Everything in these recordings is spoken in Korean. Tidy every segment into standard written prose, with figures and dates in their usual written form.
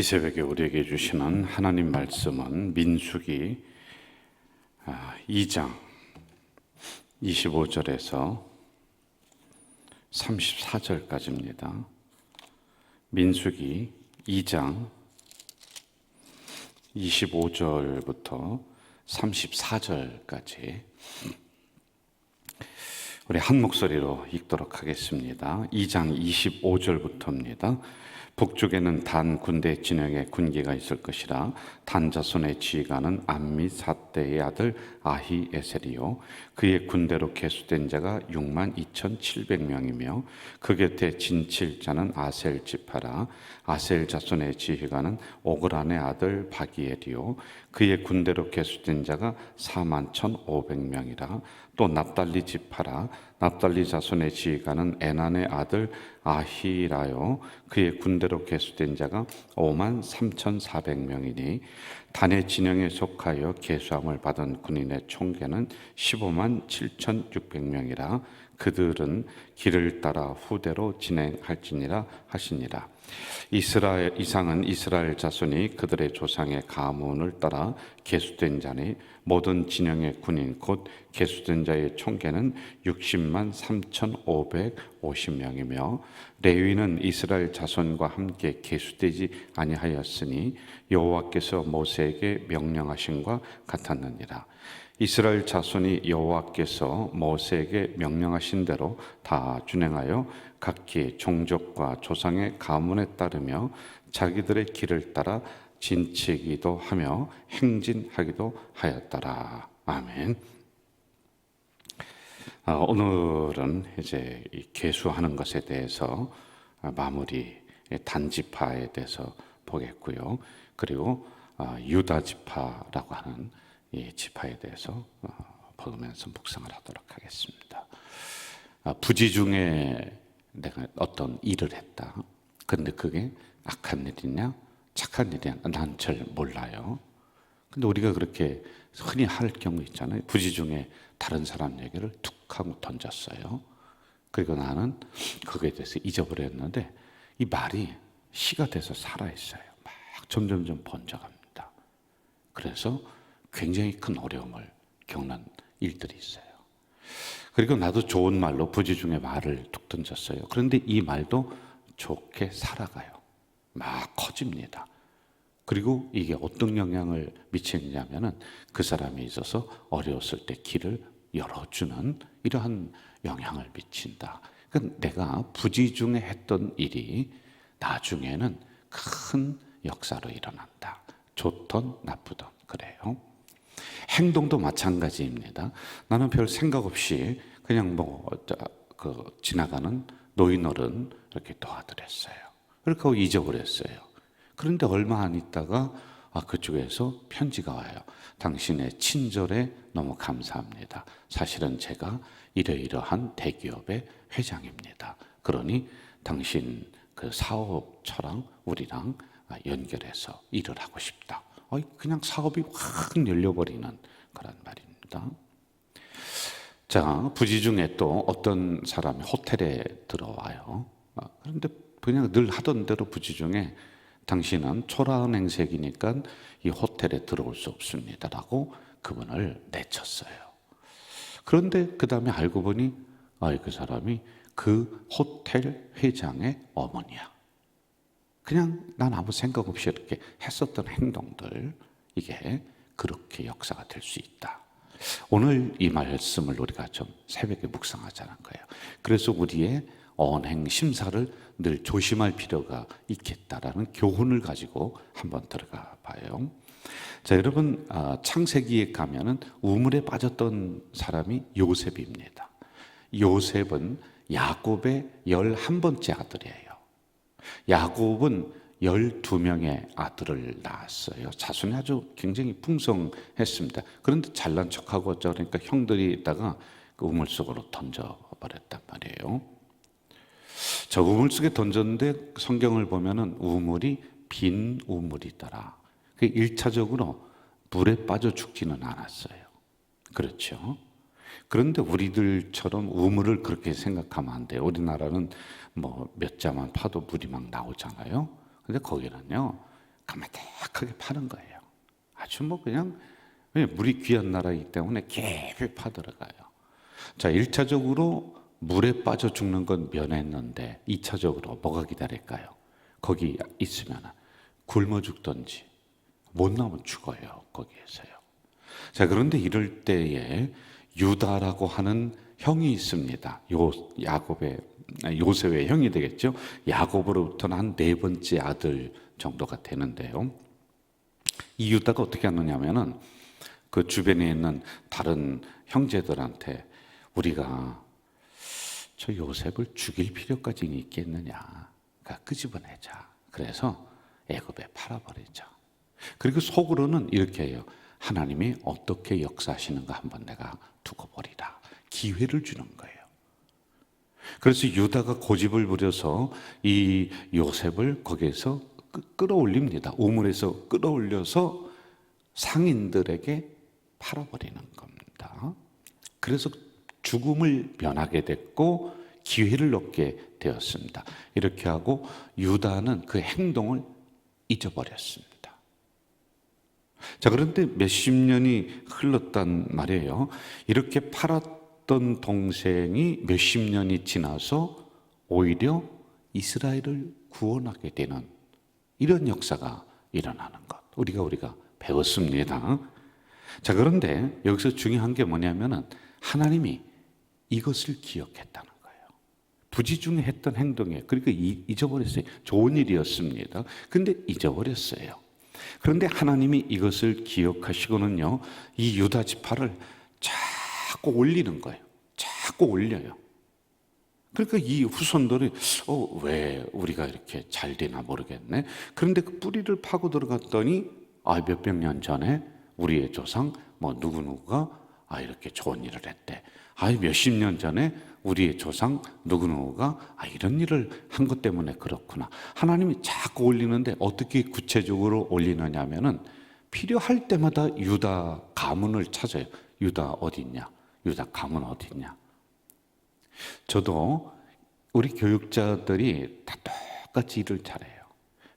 이 새벽에 우리에게 주시는 하나님 말씀은 민수기 2장 25절에서 34절까지입니다. 민수기 2장 25절부터 34절까지 우리 한 목소리로 읽도록 하겠습니다. 2장 25절부터입니다. 북쪽에는 단 군대 진영의 군기가 있을 것이라. 단 자손의 지휘관은 암미사대의 아들 아히에셀이요 그의 군대로 계수된 자가 62,700명이며 그 곁에 진칠자는 아셀 지파라. 아셀 자손의 지휘관은 오그란의 아들 바기엘이요 그의 군대로 계수된 자가 41,500명이라. 또 납달리 지파라. 납달리 자손의 지휘관은 에난의 아들 아히라요 그의 군대로 계수된 자가 53,400명이니 단의 진영에 속하여 계수함을 받은 군인의 총계는 157,600명이라. 그들은 길을 따라 후대로 진행할지니라 하시니라. 이상은 이스라엘 자손이 그들의 조상의 가문을 따라 계수된 자니 모든 진영의 군인 곧 계수된 자의 총계는 60만 3,550명이며 레위는 이스라엘 자손과 함께 계수되지 아니하였으니 여호와께서 모세에게 명령하신과 같았느니라. 이스라엘 자손이 여호와께서 모세에게 명령하신 대로 다 준행하여 각기 종족과 조상의 가문에 따르며 자기들의 길을 따라 진치기도 하며 행진하기도 하였더라. 아멘. 오늘은 이제 계수하는 것에 대해서 마무리 단지파에 대해서 보겠고요. 그리고 유다 지파라고 하는 이 지파에 대해서 보면서 묵상을 하도록 하겠습니다. 부지 중에 내가 어떤 일을 했다. 근데 그게 악한 일이냐 착한 일이냐 난 잘 몰라요. 근데 우리가 그렇게 흔히 할 경우 있잖아요. 부지 중에 다른 사람 얘기를 툭 하고 던졌어요. 그리고 나는 그거에 대해서 잊어버렸는데 이 말이 시가 돼서 살아있어요. 막 점점점 번져갑니다. 그래서 굉장히 큰 어려움을 겪는 일들이 있어요. 그리고 나도 좋은 말로 부지 중에 말을 툭 던졌어요. 그런데 이 말도 좋게 살아가요. 막 커집니다. 그리고 이게 어떤 영향을 미치느냐면은 그 사람이 있어서 어려웠을 때 길을 열어주는 이러한 영향을 미친다. 그러니까 내가 부지 중에 했던 일이 나중에는 큰 역사로 일어난다. 좋든 나쁘든 그래요. 행동도 마찬가지입니다. 나는 별 생각 없이 그냥 지나가는 노인어른 이렇게 도와드렸어요. 그렇게 하고 잊어버렸어요. 그런데 얼마 안 있다가 그쪽에서 편지가 와요. 당신의 친절에 너무 감사합니다. 사실은 제가 이러이러한 대기업의 회장입니다. 그러니 당신 그 사업처랑 우리랑 연결해서 일을 하고 싶다. 그냥 사업이 확 열려버리는 그런 말입니다. 자, 부지 중에 또 어떤 사람이 호텔에 들어와요. 그런데 그냥 늘 하던 대로 부지 중에 당신은 초라한 행색이니까 이 호텔에 들어올 수 없습니다라고 그분을 내쳤어요. 그런데 그 다음에 알고 보니 그 사람이 그 호텔 회장의 어머니야. 그냥 난 아무 생각 없이 이렇게 했었던 행동들, 이게 그렇게 역사가 될 수 있다. 오늘 이 말씀을 우리가 좀 새벽에 묵상하자는 거예요. 그래서 우리의 언행 심사를 늘 조심할 필요가 있겠다라는 교훈을 가지고 한번 들어가 봐요. 자, 여러분, 창세기에 가면은 우물에 빠졌던 사람이 요셉입니다. 요셉은 야곱의 11번째 아들이에요. 야곱은 12명의 아들을 낳았어요. 자손이 아주 굉장히 풍성했습니다. 그런데 잘난 척하고 그러니까 형들이 있다가 그 우물 속으로 던져버렸단 말이에요. 저 우물 속에 던졌는데 성경을 보면은 우물이 빈 우물이더라. 1차적으로 물에 빠져 죽지는 않았어요. 그렇죠? 그런데 우리들처럼 우물을 그렇게 생각하면 안 돼요. 우리나라는 몇 자만 파도 물이 막 나오잖아요. 근데 거기는요, 까마득하게 파는 거예요. 아주 뭐 그냥 물이 귀한 나라이기 때문에 깊이 파들어가요. 자, 1차적으로 물에 빠져 죽는 건 면했는데 2차적으로 뭐가 기다릴까요? 거기 있으면 굶어 죽든지 못 나오면 죽어요. 거기에서요. 자, 그런데 이럴 때에 유다라고 하는 형이 있습니다. 요셉의 형이 되겠죠. 야곱으로부터는 한 네 번째 아들 정도가 되는데요. 이 유다가 어떻게 하느냐면은 그 주변에 있는 다른 형제들한테 우리가 저 요셉을 죽일 필요까지는 있겠느냐, 그러니까 끄집어내자. 그래서 애굽에 팔아버리자. 그리고 속으로는 이렇게 해요. 하나님이 어떻게 역사하시는가 한번 내가 두고 보리라. 기회를 주는 거예요. 그래서 유다가 고집을 부려서 이 요셉을 거기에서 끌어올립니다. 우물에서 끌어올려서 상인들에게 팔아버리는 겁니다. 그래서 죽음을 면하게 됐고 기회를 얻게 되었습니다. 이렇게 하고 유다는 그 행동을 잊어버렸습니다. 자, 그런데 몇십 년이 흘렀단 말이에요. 이렇게 팔았던 동생이 몇십 년이 지나서 오히려 이스라엘을 구원하게 되는 이런 역사가 일어나는 것, 우리가 배웠습니다. 자, 그런데 여기서 중요한 게 뭐냐면은 하나님이 이것을 기억했다는 거예요. 부지중에 했던 행동이에요. 그러니까 잊어버렸어요. 좋은 일이었습니다. 근데 잊어버렸어요. 그런데 하나님이 이것을 기억하시고는요, 이 유다 지파를 자꾸 올리는 거예요. 자꾸 올려요. 그러니까 이 후손들이 왜 우리가 이렇게 잘 되나 모르겠네. 그런데 그 뿌리를 파고 들어갔더니 몇백 년 전에 우리의 조상 누구누구가 이렇게 좋은 일을 했대. 몇십 년 전에 우리의 조상 누구누구가 이런 일을 한 것 때문에 그렇구나. 하나님이 자꾸 올리는데 어떻게 구체적으로 올리느냐 하면은 필요할 때마다 유다 가문을 찾아요. 유다 어디 있냐? 유다 가문 어디 있냐? 저도 우리 교육자들이 다 똑같이 일을 잘해요.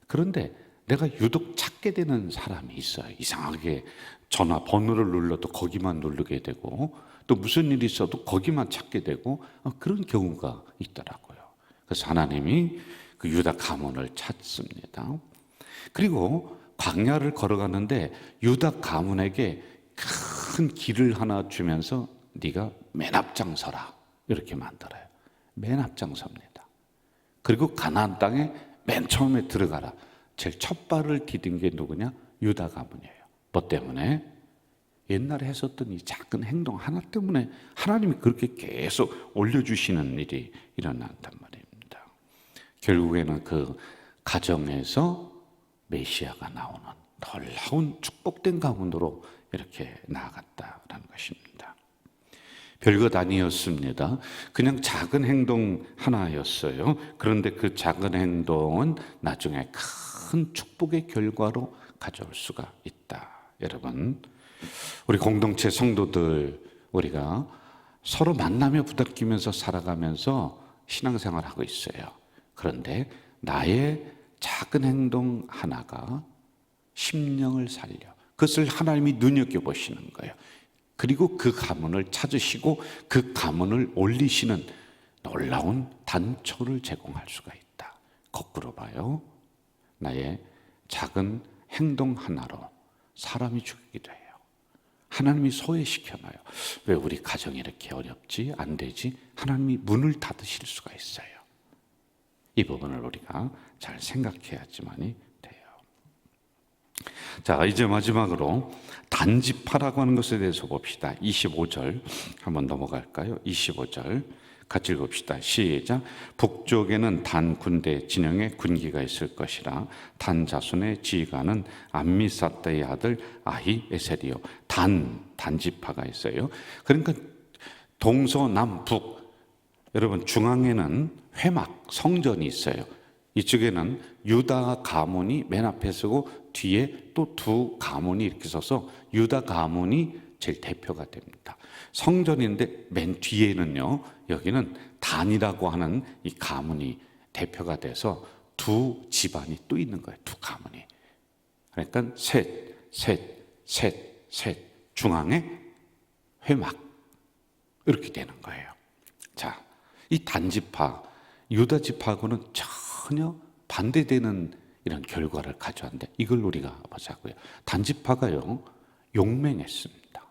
그런데 내가 유독 찾게 되는 사람이 있어요. 이상하게 전화 번호를 눌러도 거기만 누르게 되고 또 무슨 일이 있어도 거기만 찾게 되고 그런 경우가 있더라고요. 그래서 하나님이 그 유다 가문을 찾습니다. 그리고 광야를 걸어가는데 유다 가문에게 큰 길을 하나 주면서 네가 맨 앞장 서라 이렇게 만들어요. 맨 앞장 섭니다. 그리고 가나안 땅에 맨 처음에 들어가라. 제일 첫 발을 디딘 게 누구냐? 유다 가문이에요. 뭐 때문에? 옛날에 했었던 이 작은 행동 하나 때문에 하나님이 그렇게 계속 올려주시는 일이 일어난단 말입니다. 결국에는 그 가정에서 메시아가 나오는 놀라운 축복된 가문으로 이렇게 나아갔다라는 것입니다. 별것 아니었습니다. 그냥 작은 행동 하나였어요. 그런데 그 작은 행동은 나중에 큰 축복의 결과로 가져올 수가 있다. 여러분, 우리 공동체 성도들 우리가 서로 만나며 부닥끼면서 살아가면서 신앙생활하고 있어요. 그런데 나의 작은 행동 하나가 심령을 살려 그것을 하나님이 눈여겨보시는 거예요. 그리고 그 가문을 찾으시고 그 가문을 올리시는 놀라운 단초를 제공할 수가 있다. 거꾸로 봐요. 나의 작은 행동 하나로 사람이 죽이기도 해요. 하나님이 소외시켜놔요. 왜 우리 가정이 이렇게 어렵지? 안 되지? 하나님이 문을 닫으실 수가 있어요. 이 부분을 우리가 잘 생각해야지만이 돼요. 자, 이제 마지막으로 단지파라고 하는 것에 대해서 봅시다. 25절 한번 넘어갈까요? 25절 같이 읽읍시다. 시작. 북쪽에는 단 군대 진영에 군기가 있을 것이라. 단 자손의 지휘관은 암미사다의 아들 아히에셀이요. 단지파가 있어요. 그러니까 동서남북, 여러분 중앙에는 회막 성전이 있어요. 이쪽에는 유다 가문이 맨 앞에 서고 뒤에 또 두 가문이 이렇게 서서 유다 가문이 제일 대표가 됩니다. 성전인데 맨 뒤에는요, 여기는 단이라고 하는 이 가문이 대표가 돼서 두 집안이 또 있는 거예요. 두 가문이. 그러니까 셋, 셋, 셋, 셋, 중앙에 회막, 이렇게 되는 거예요. 자, 이 단지파, 유다 지파하고는 전혀 반대되는 이런 결과를 가져왔는데, 이걸 우리가 보자고요. 단지파가요, 용맹했습니다.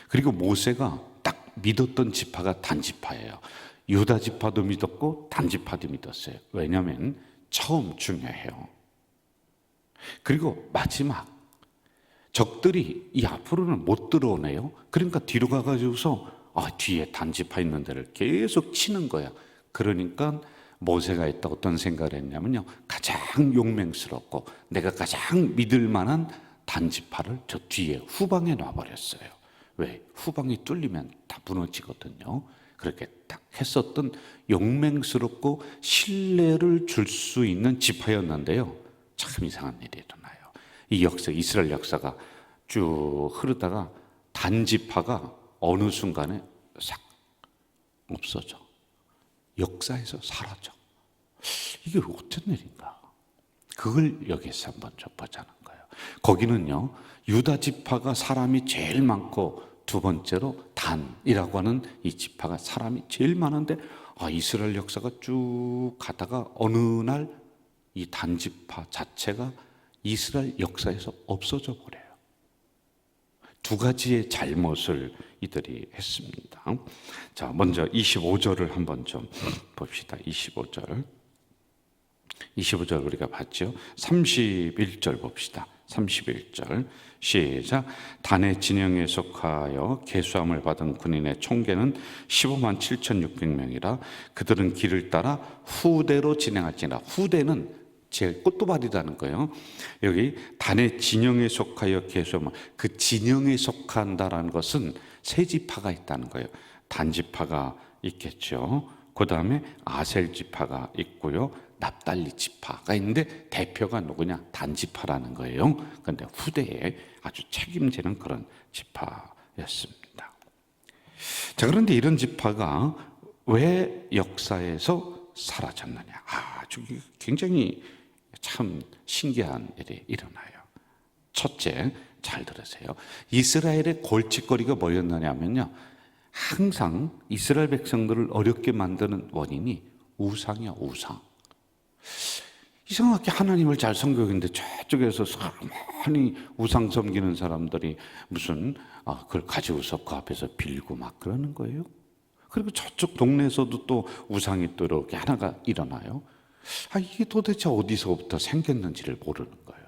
그리고 모세가 딱 믿었던 지파가 단지파예요. 유다 지파도 믿었고 단지파도 믿었어요. 왜냐하면 처음 중요해요. 그리고 마지막, 적들이 이 앞으로는 못 들어오네요. 그러니까 뒤로 가가지고서 뒤에 단지파 있는 데를 계속 치는 거야. 그러니까 모세가 이때 어떤 생각을 했냐면요, 가장 용맹스럽고 내가 가장 믿을 만한 단지파를 저 뒤에 후방에 놔버렸어요. 왜? 후방이 뚫리면 다 무너지거든요. 그렇게 딱 했었던 용맹스럽고 신뢰를 줄 수 있는 지파였는데요, 참 이상한 일이 일어나요. 이 역사, 이스라엘 역사가 쭉 흐르다가 단지파가 어느 순간에 싹 없어져. 역사에서 사라져. 이게 어떤 일인가? 그걸 여기서 한번 좀 보자는 거예요. 거기는요, 유다 지파가 사람이 제일 많고 두 번째로 단이라고 하는 이 지파가 사람이 제일 많은데, 이스라엘 역사가 쭉 가다가 어느 날 이 단지파 자체가 이스라엘 역사에서 없어져 버려요. 두 가지의 잘못을 이들이 했습니다. 자, 먼저 25절을 한번 좀 봅시다. 25절 우리가 봤죠. 31절 봅시다. 31절 시작. 단의 진영에 속하여 계수함을 받은 군인의 총계는 15만 7,600명이라 그들은 길을 따라 후대로 진행할지니라. 후대는 제일 꽃도발이라는 거예요. 여기 단의 진영에 속하여 계수하면, 그 진영에 속한다라는 것은 세 지파가 있다는 거예요. 단지파가 있겠죠. 그 다음에 아셀 지파가 있고요, 납달리 지파가 있는데 대표가 누구냐? 단지파라는 거예요. 그런데 후대에 아주 책임지는 그런 지파였습니다. 자, 그런데 이런 지파가 왜 역사에서 사라졌느냐? 아주 굉장히 참 신기한 일이 일어나요. 첫째, 잘 들으세요. 이스라엘의 골칫거리가 뭐였느냐면요, 항상 이스라엘 백성들을 어렵게 만드는 원인이 우상이야, 우상. 이상하게 하나님을 잘 섬기는데 저쪽에서 많이 우상 섬기는 사람들이 무슨 그걸 가지고서 그 앞에서 빌고 막 그러는 거예요. 그리고 저쪽 동네에서도 또 우상이 또 이렇게 하나가 일어나요. 이게 도대체 어디서부터 생겼는지를 모르는 거예요.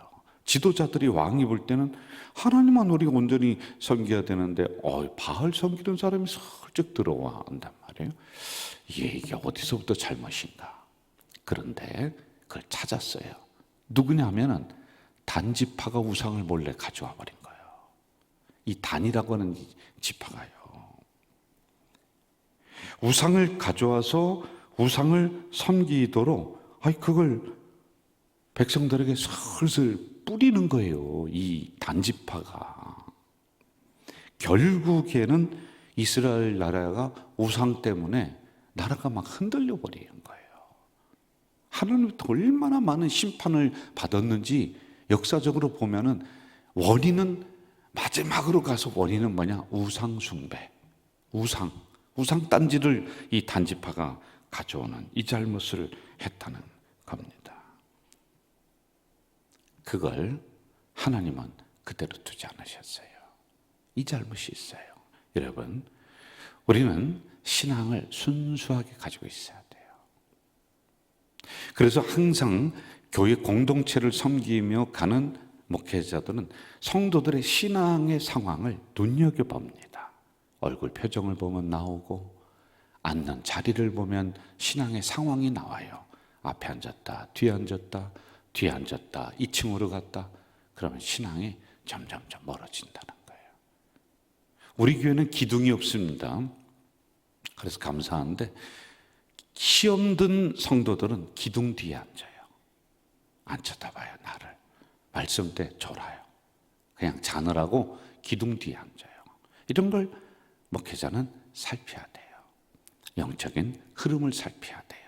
지도자들이, 왕이 볼 때는 하나님만 우리가 온전히 섬겨야 되는데 바알 섬기는 사람이 슬쩍 들어와 한단 말이에요. 이게 어디서부터 잘못인가? 그런데 그걸 찾았어요. 누구냐 하면은 단지파가 우상을 몰래 가져와 버린 거예요. 이 단이라고 하는 지파가요, 우상을 가져와서 우상을 섬기도록 그걸 백성들에게 슬슬 뿌리는 거예요. 이 단지파가. 결국에는 이스라엘 나라가 우상 때문에 나라가 막 흔들려 버리는 거예요. 하나님부터 얼마나 많은 심판을 받았는지 역사적으로 보면은 원인은, 마지막으로 가서 원인은 뭐냐? 우상 숭배, 우상 단지를 이 단지파가 가져오는 이 잘못을 했다는 겁니다. 그걸 하나님은 그대로 두지 않으셨어요. 이 잘못이 있어요. 여러분, 우리는 신앙을 순수하게 가지고 있어야 돼요. 그래서 항상 교회 공동체를 섬기며 가는 목회자들은 성도들의 신앙의 상황을 눈여겨봅니다. 얼굴 표정을 보면 나오고, 앉는 자리를 보면 신앙의 상황이 나와요. 앞에 앉았다, 뒤에 앉았다, 뒤에 앉았다, 2층으로 갔다. 그러면 신앙이 점점점 멀어진다는 거예요. 우리 교회는 기둥이 없습니다. 그래서 감사한데 시험 든 성도들은 기둥 뒤에 앉아요. 안 쳐다봐요, 나를. 말씀 때 졸아요. 그냥 자느라고 기둥 뒤에 앉아요. 이런 걸 목회자는 살펴야 돼요. 영적인 흐름을 살펴야 돼요.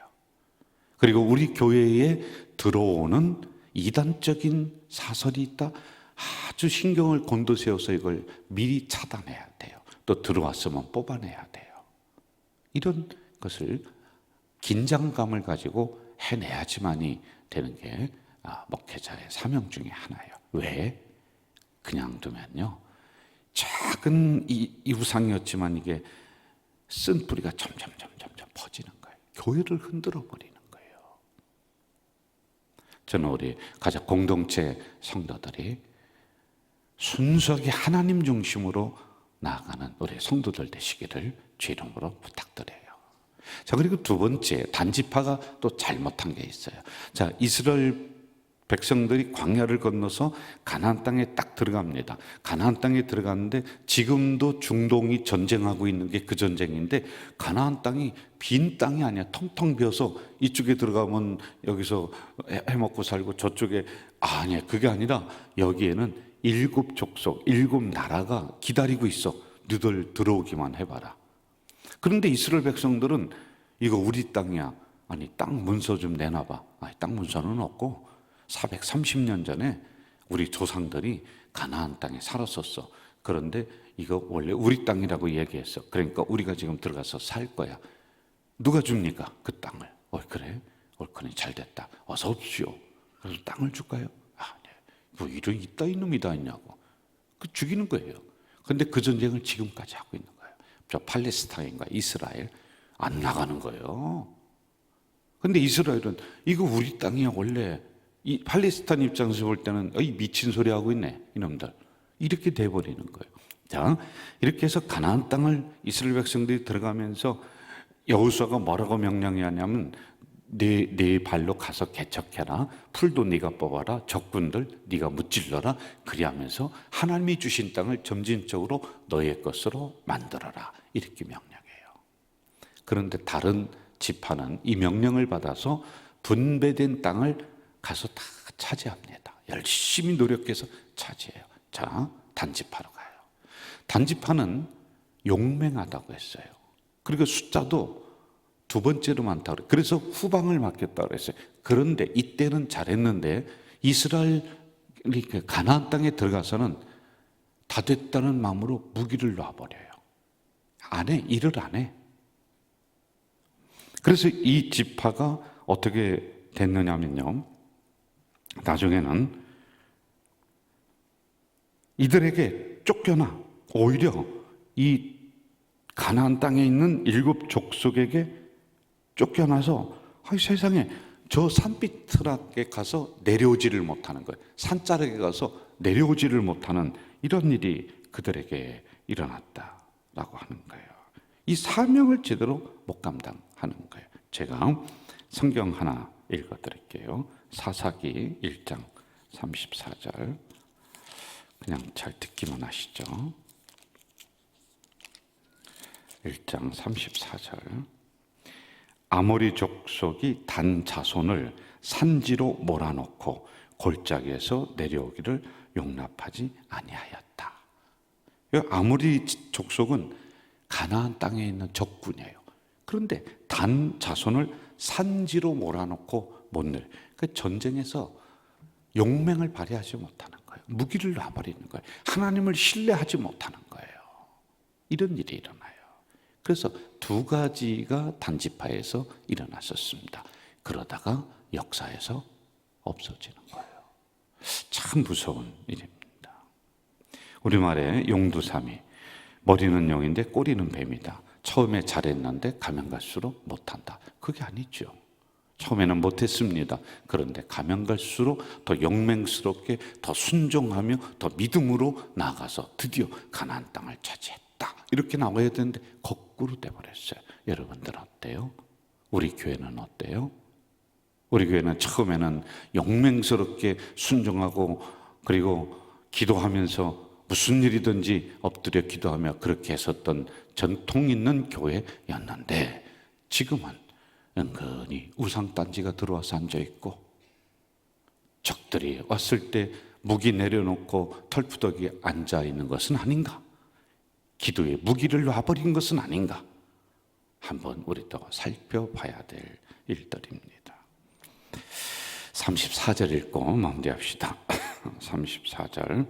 그리고 우리 교회에 들어오는 이단적인 사설이 있다. 아주 신경을 곤두세워서 이걸 미리 차단해야 돼요. 또 들어왔으면 뽑아내야 돼요. 이런 것을 긴장감을 가지고 해내야지만이 되는 게 목회자의 사명 중에 하나예요. 왜? 그냥 두면요, 작은 이 우상이었지만 이게 쓴 뿌리가 점점 퍼지는 거예요. 교회를 흔들어 버리는 거예요. 저는 우리 가족 공동체 성도들이 순수하게 하나님 중심으로 나아가는 우리 성도들 되시기를 주 이름으로 부탁드려요. 자, 그리고 두 번째, 단지파가 또 잘못한 게 있어요. 자, 이스라엘 백성들이 광야를 건너서 가나안 땅에 딱 들어갑니다. 가나안 땅에 들어갔는데 지금도 중동이 전쟁하고 있는 게 그 전쟁인데, 가나안 땅이 빈 땅이 아니야. 텅텅 비어서 이쪽에 들어가면 여기서 해먹고 살고 저쪽에, 아니야, 그게 아니라 여기에는 7 족속, 7 나라가 기다리고 있어. 너희들 들어오기만 해봐라. 그런데 이스라엘 백성들은 이거 우리 땅이야. 아니, 땅 문서 좀 내놔봐. 아니, 땅 문서는 없고 430년 전에 우리 조상들이 가나안 땅에 살았었어. 그런데 이거 원래 우리 땅이라고 얘기했어. 그러니까 우리가 지금 들어가서 살 거야. 누가 줍니까? 그 땅을. 그래? 옳거니 잘 됐다. 어서 오십시오. 그래서 땅을 줄까요? 네. 뭐 이런 이따위 놈이 다 있냐고. 그 죽이는 거예요. 그런데 그 전쟁을 지금까지 하고 있는 거예요. 저 팔레스타인과 이스라엘 안 나가는 거예요. 근데 이스라엘은 이거 우리 땅이야 원래. 이 팔레스타인 입장에서 볼 때는 이 미친 소리 하고 있네 이놈들, 이렇게 돼버리는 거예요. 자, 이렇게 해서 가나안 땅을 이스라엘 백성들이 들어가면서 여호수아가 뭐라고 명령하냐면 네 발로 가서 개척해라. 풀도 네가 뽑아라. 적군들 네가 무찔러라. 그리하면서 하나님이 주신 땅을 점진적으로 너의 것으로 만들어라. 이렇게 명령해요. 그런데 다른 지파는 이 명령을 받아서 분배된 땅을 가서 다 차지합니다. 열심히 노력해서 차지해요. 자, 단지파로 가요. 단지파는 용맹하다고 했어요. 그리고 숫자도 2번째로 많다고 그래요. 그래서 후방을 맡겼다고 그랬어요. 그런데 이때는 잘했는데 이스라엘이 가나안 땅에 들어가서는 다 됐다는 마음으로 무기를 놔버려요. 안 해. 일을 안 해. 그래서 이 지파가 어떻게 됐느냐면요, 나중에는 이들에게 쫓겨나 오히려 이 가나안 땅에 있는 7 족속에게 쫓겨나서 세상에 저 산비틀하게 가서 내려오지를 못하는 거예요. 산자락에 가서 내려오지를 못하는 이런 일이 그들에게 일어났다라고 하는 거예요. 이 사명을 제대로 못 감당하는 거예요. 제가 성경 하나 읽어드릴게요. 사사기 1장 34절. 그냥 잘 듣기만 하시죠. 1장 34절. 아모리 족속이 단 자손을 산지로 몰아넣고 골짜기에서 내려오기를 용납하지 아니하였다. 아모리 족속은 가나안 땅에 있는 적군이에요. 그런데 단 자손을 산지로 몰아넣고 못 내려. 그 전쟁에서 용맹을 발휘하지 못하는 거예요. 무기를 놔버리는 거예요. 하나님을 신뢰하지 못하는 거예요. 이런 일이 일어나요. 그래서 2가지가 단지파에서 일어났었습니다. 그러다가 역사에서 없어지는 거예요. 참 무서운 일입니다. 우리말에 용두삼이, 머리는 용인데 꼬리는 뱀이다. 처음에 잘했는데 가면 갈수록 못한다. 그게 아니죠. 처음에는 못했습니다. 그런데 가면 갈수록 더 용맹스럽게, 더 순종하며, 더 믿음으로 나아가서 드디어 가나안 땅을 차지했다. 이렇게 나와야 되는데 거꾸로 돼버렸어요. 여러분들 어때요? 우리 교회는 어때요? 우리 교회는 처음에는 용맹스럽게 순종하고, 그리고 기도하면서 무슨 일이든지 엎드려 기도하며 그렇게 했었던 전통 있는 교회였는데, 지금은 은근히 우상단지가 들어와서 앉아있고, 적들이 왔을 때 무기 내려놓고 털푸덕이 앉아있는 것은 아닌가? 기도에 무기를 놔버린 것은 아닌가? 한번 우리 또 살펴봐야 될 일들입니다. 34절 읽고 마무리합시다. 34절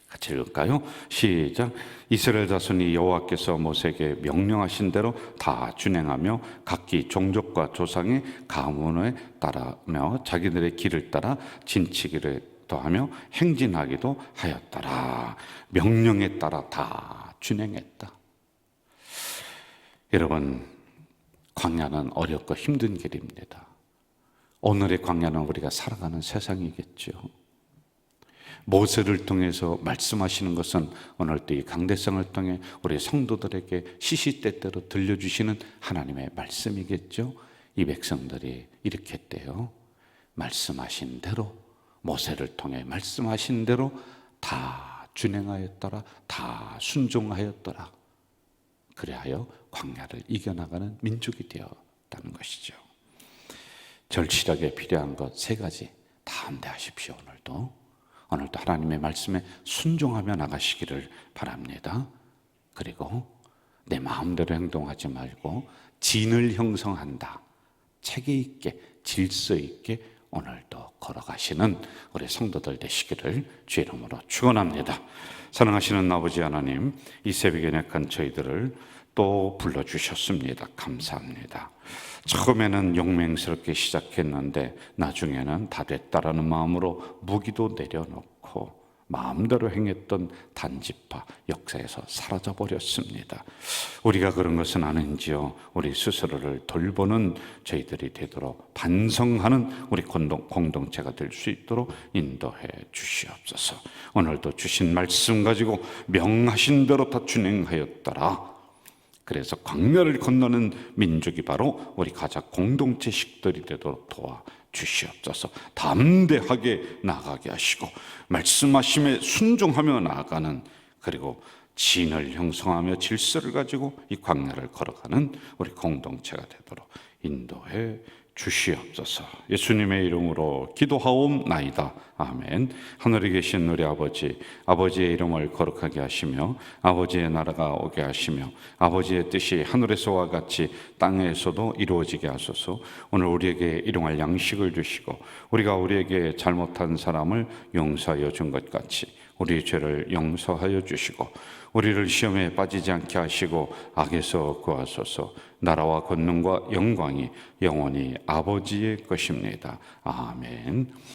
같이 읽을까요? 시작. 이스라엘 자손이 여호와께서 모세에게 명령하신 대로 다 준행하며 각기 종족과 조상의 가문에 따라며 자기들의 길을 따라 진치기를 더하며 행진하기도 하였더라. 명령에 따라 다 준행했다. 여러분, 광야는 어렵고 힘든 길입니다. 오늘의 광야는 우리가 살아가는 세상이겠죠. 모세를 통해서 말씀하시는 것은 오늘도 이 강대상을 통해 우리 성도들에게 시시때때로 들려주시는 하나님의 말씀이겠죠. 이 백성들이 이렇게 했대요. 말씀하신 대로, 모세를 통해 말씀하신 대로 다 준행하였더라, 다 순종하였더라. 그리하여 광야를 이겨나가는 민족이 되었다는 것이죠. 절실하게 필요한 것 세 가지 다 암대하십시오. 오늘도 하나님의 말씀에 순종하며 나가시기를 바랍니다. 그리고 내 마음대로 행동하지 말고 진을 형성한다, 체계 있게 질서 있게 오늘도 걸어가시는 우리 성도들 되시기를 주의 이름으로 축원합니다. 사랑하시는 아버지 하나님, 이 새벽에 약한 저희들을 또 불러주셨습니다. 감사합니다. 처음에는 용맹스럽게 시작했는데 나중에는 다 됐다라는 마음으로 무기도 내려놓고 마음대로 행했던 단지파 역사에서 사라져버렸습니다. 우리가 그런 것은 아닌지요. 우리 스스로를 돌보는 저희들이 되도록 반성하는 우리 공동체가 될 수 있도록 인도해 주시옵소서. 오늘도 주신 말씀 가지고 명하신 대로 다 준행하였더라. 그래서 광야를 건너는 민족이 바로 우리 가자 공동체식들이 되도록 도와주시옵소서. 담대하게 나아가게 하시고 말씀하심에 순종하며 나아가는, 그리고 진을 형성하며 질서를 가지고 이 광야를 걸어가는 우리 공동체가 되도록 인도해 주시옵소서. 예수님의 이름으로 기도하옵나이다. 아멘. 하늘에 계신 우리 아버지, 아버지의 이름을 거룩하게 하시며 아버지의 나라가 오게 하시며 아버지의 뜻이 하늘에서와 같이 땅에서도 이루어지게 하소서. 오늘 우리에게 일용할 양식을 주시고 우리가 우리에게 잘못한 사람을 용서하여 준 것 같이 우리 죄를 용서하여 주시고 우리를 시험에 빠지지 않게 하시고 악에서 구하소서. 나라와 권능과 영광이 영원히 아버지의 것입니다. 아멘.